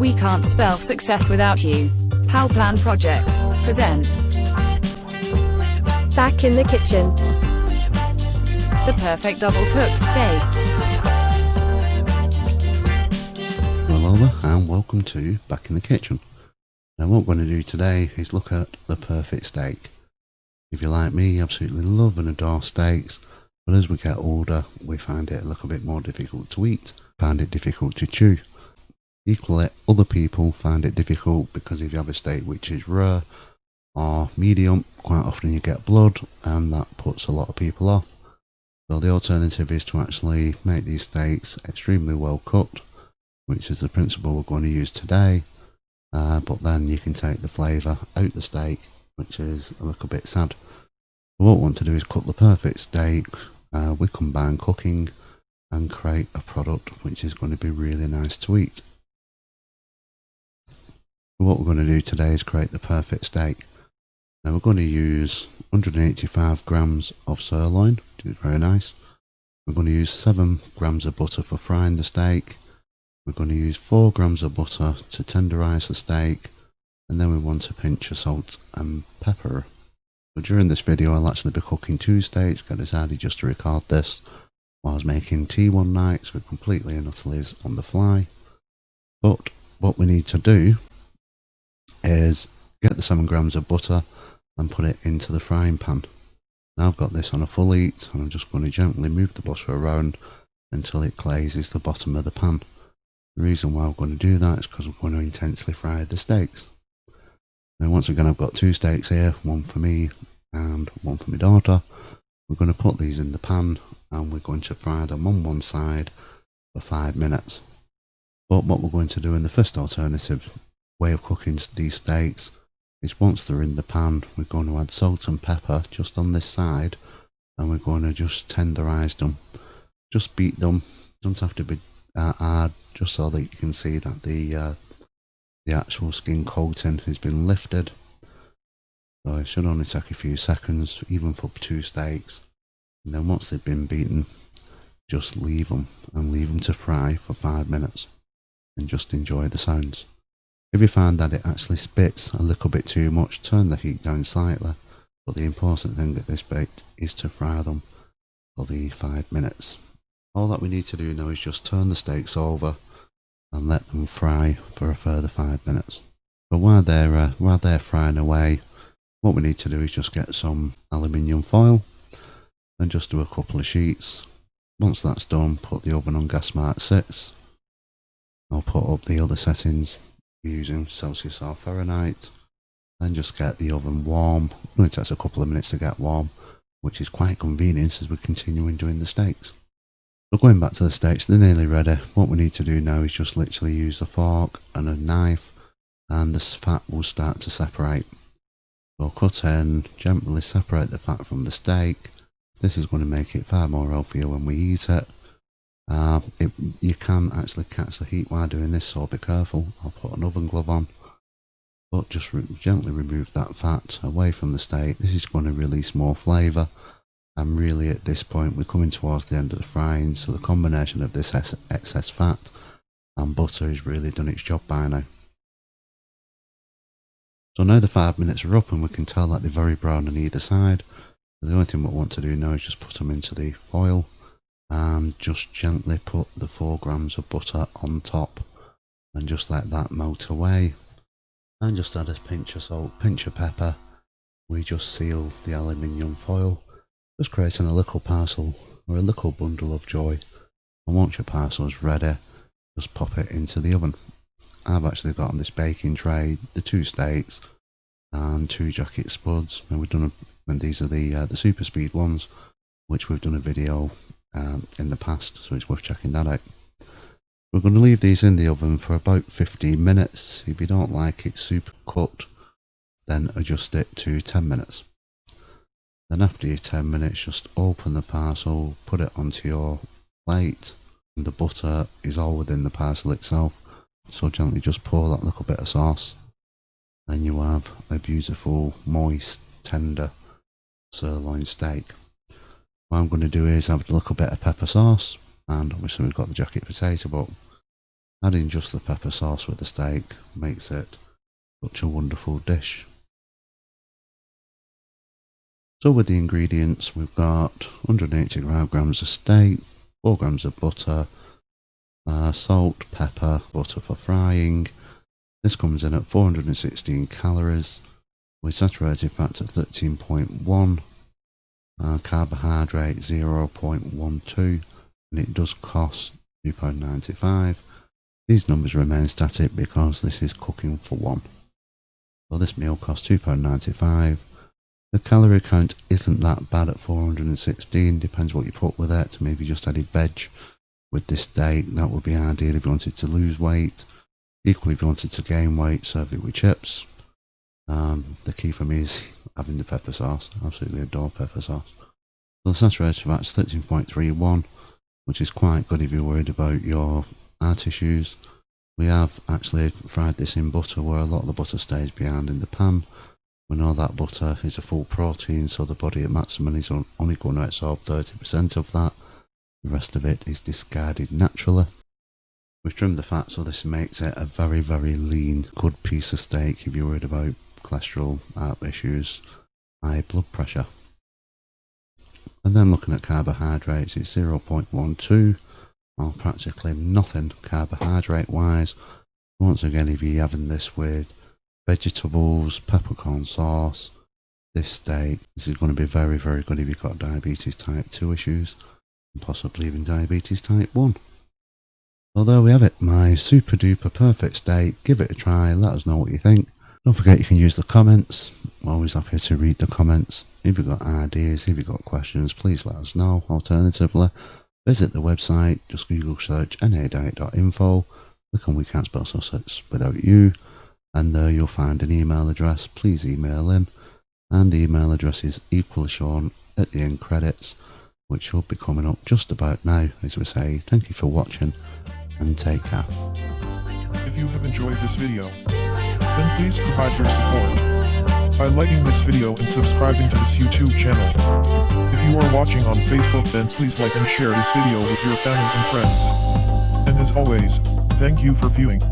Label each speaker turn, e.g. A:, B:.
A: We Can't Spell Success Without You. Pal Plan Project presents
B: Back in the Kitchen.
A: the perfect double-cooked steak.
C: Hello there and welcome to Back in the Kitchen. Now what we're going to do today is look at the perfect steak. If you're like me, you absolutely love and adore steaks, but as we get older we find it a little bit more difficult to eat, find it difficult to chew. Equally, other people find it difficult because if you have a steak which is rare or medium, quite often you get blood and that puts a lot of people off. So the alternative is to actually make these steaks extremely well cooked, which is the principle we're going to use today, but then you can take the flavour out the steak, which is a little bit sad. So what we want to do is cook the perfect steak with combined cooking and create a product which is going to be really nice to eat. What we're going to do today is create the perfect steak. Now we're going to use 185 grams of sirloin, which is very nice. We're going to use 7 grams of butter for frying the steak. We're going to use 4 grams of butter to tenderise the steak, and then we want a pinch of salt and pepper. So during this video I'll actually be cooking 2 steaks. I decided just to record this while I was making tea one night, so it completely and utterly is on the fly. But what we need to do is get the 7 grams of butter and put it into the frying pan. Now I've got this on a full heat and I'm just going to gently move the butter around until it glazes the bottom of the pan. The reason why I'm going to do that is because I'm going to intensely fry the steaks. Now once again I've got 2 steaks here, one for me and one for my daughter. We're going to put these in the pan and we're going to fry them on one side for 5 minutes. But what we're going to do in the first alternative way of cooking these steaks is once they're in the pan we're going to add salt and pepper just on this side and we're going to just tenderise them, just beat them. Don't have to be hard, just so that you can see that the actual skin coating has been lifted. So it should only take a few seconds, even for 2 steaks, and then once they've been beaten just leave them to fry for 5 minutes and just enjoy the sounds. If you find that it actually spits a little bit too much, turn the heat down slightly, but the important thing at this bit is to fry them for the 5 minutes. All that we need to do now is just turn the steaks over and let them fry for a further 5 minutes. But while they're frying away, what we need to do is just get some aluminium foil and just do a couple of sheets. Once that's done, put the oven on gas mark 6. I'll put up the other settings using Celsius or Fahrenheit and just get the oven warm. It only takes a couple of minutes to get warm, which is quite convenient as we're continuing doing the steaks. So going back to the steaks, they're nearly ready. What we need to do now is just literally use a fork and a knife and the fat will start to separate. So cut in, gently separate the fat from the steak. This is going to make it far more healthier when we eat it. You can actually catch the heat while doing this, so be careful. I'll put an oven glove on, but just gently remove that fat away from the steak. This is going to release more flavour, and really at this point we're coming towards the end of the frying, so the combination of this excess fat and butter has really done its job by now. So now the 5 minutes are up and we can tell that they're very brown on either side. The only thing we want to do now is just put them into the foil and just gently put the 4 grams of butter on top and just let that melt away, and just add a pinch of salt, pinch of pepper. We just seal the aluminium foil, just creating a little parcel or a little bundle of joy. And once your parcel is ready, just pop it into the oven. I've actually got on this baking tray the 2 steaks and 2 jacket spuds, and these are the super speed ones, which we've done a video in the past, so it's worth checking that out. We're going to leave these in the oven for about 15 minutes. If you don't like it super cooked, then adjust it to 10 minutes. Then after your 10 minutes, just open the parcel, put it onto your plate, and the butter is all within the parcel itself, so gently just pour that little bit of sauce, and you have a beautiful, moist, tender sirloin steak. What I'm going to do is have a little bit of pepper sauce, and obviously we've got the jacket potato, but Adding just the pepper sauce with the steak makes it such a wonderful dish. So with the ingredients, we've got 185 grams of steak, 4 grams of butter, salt, pepper, butter for frying. This comes in at 416 calories with saturated fat at 13.1, carbohydrate 0.12, and it does cost £2.95. These numbers remain static because this is cooking for one. So this meal costs £2.95. The calorie count isn't that bad at 416, depends what you put with it. Maybe just added veg with this steak, that would be ideal if you wanted to lose weight. Equally, if you wanted to gain weight, serve it with chips. The key for me is having the pepper sauce. Absolutely adore pepper sauce. So the saturated fat is 13.31, which is quite good if you're worried about your heart issues. We have actually fried this in butter where a lot of the butter stays behind in the pan. We know that butter is a full protein, so the body at maximum is only going to absorb 30% of that. The rest of it is discarded naturally. We've trimmed the fat, so this makes it a very, very lean, good piece of steak if you're worried about cholesterol, heart issues, high blood pressure. And then looking at carbohydrates, it's 0.12, or practically nothing carbohydrate wise. Once again, if you're having this with vegetables, peppercorn sauce, this steak, this is going to be very, very good if you've got diabetes type 2 issues, and possibly even diabetes type 1. Well, there we have it, my super duper perfect steak. Give it a try, let us know what you think. Don't forget you can use the comments. I'm always happy to read the comments. If you've got ideas, if you've got questions, please let us know. Alternatively, visit the website, just Google search nadiet.info, click on We Can't Spell Sussex Without You, and there you'll find an email address. Please email in, and the email address is equally shown at the end credits, which should be coming up just about now. As we say, thank you for watching and take care.
B: If you have enjoyed this video, then please provide your support by liking this video and subscribing to this YouTube channel. If you are watching on Facebook, then please like and share this video with your family and friends. And as always, thank you for viewing.